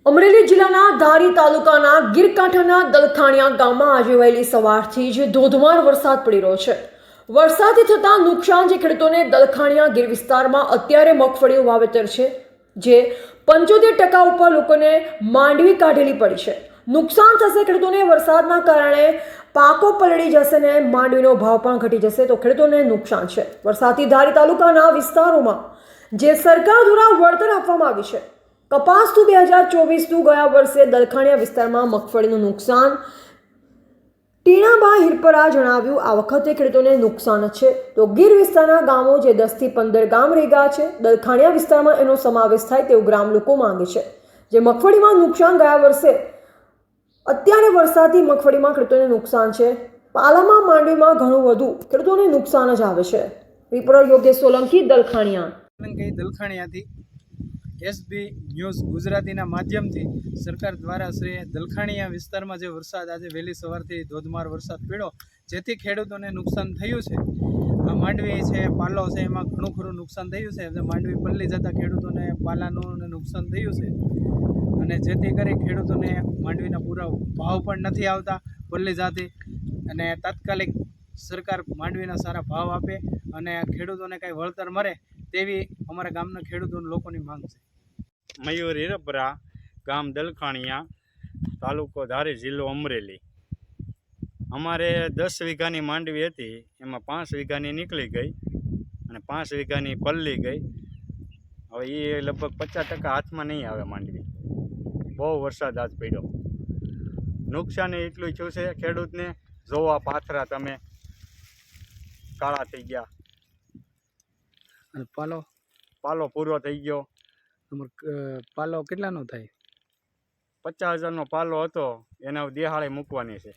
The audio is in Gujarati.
અમરેલી જિલ્લાના ધારી તાલુકાના ગીરકાંઠાના દલખાણિયા ગામમાં આજે વહેલી સવારથી જ ધોધમાર વરસાદ પડી રહ્યો છે। વરસાદથી થતાં નુકસાન જે ખેડૂતોને દલખાણિયા ગીર વિસ્તારમાં અત્યારે મગફળીનું વાવેતર છે, જે 75% ઉપર લોકોને માંડવી કાઢેલી પડી છે। નુકસાન થશે ખેડૂતોને, વરસાદના કારણે પાકો પલળી જશે ને માંડવીનો ભાવ પણ ઘટી જશે તો ખેડૂતોને નુકસાન છે। વરસાદથી ધારી તાલુકાના વિસ્તારોમાં જે સરકાર દ્વારા વળતર આપવામાં આવ્યું છે, કપાસનું 2024નું ગયા વર્ષે દલખાણિયા વિસ્તારમાં મગફળીનું નુકસાન ટીણાબા હિરપરા જણાવ્યું, આ વખતે ખેડૂતોને નુકસાન છે તો ગીર વિસ્તારના ગામો જે 10 થી 15 ગામ રહી ગયા છે, દલખાણિયા વિસ્તારમાં એનો સમાવેશ થાય તેવું ગ્રામ લોકો માંગે છે। જે મગફળીમાં નુકસાન ગયા વર્ષે અત્યારે વરસાદથી મગફળીમાં ખેડૂતોને નુકસાન છે, પાલામાં માંડવીમાં ઘણું વધુ ખેડૂતોને નુકસાન જ આવે છે। રિપોર્ટર યોગેશ સોલંકી, દલખાણિયાથી એસબી ન્યૂઝ ગુજરાતીના માધ્યમથી સરકાર દ્વારા શ્રી દલખાણિયા વિસ્તારમાં જે વરસાદ આજે વહેલી સવારથી ધોધમાર વરસાદ પડ્યો, જેથી ખેડૂતોને નુકસાન થયું છે। આ માંડવી છે, પાલો છે, એમાં ઘણું ખરું નુકસાન થયું છે। માંડવી પલળી જતાં ખેડૂતોને પાલાનું નુકસાન થયું છે અને જેથી કરી ખેડૂતોને માંડવીના પૂરા ભાવ પણ નથી આવતા પલળી જતી, અને તાત્કાલિક સરકાર માંડવીના સારા ભાવ આપે અને ખેડૂતોને કાંઈ વળતર મળે તેવી અમારા ગામના ખેડૂતો લોકોની માંગ છે। મયુર હિરપરા, ગામ દલખાણિયા, તાલુકો ધારી, જિલ્લો અમરેલી। અમારે 10 વીઘાની માંડવી હતી, એમાં 5 વીઘાની નીકળી ગઈ અને 5 વીઘાની પલળી ગઈ। હવે એ લગભગ 50% હાથમાં નહીં આવે માંડવી, બહુ વરસાદ આજ પડ્યો। નુકસાન એટલું થયું છે ખેડૂતને, જોવા પાથરા તમે કાળા થઈ ગયા અને પાલો પૂરો થઈ ગયો। પાલો કેટલાનો થાય? 50,000નો પાલો હતો, એના દિહાળે મૂકવાની છે।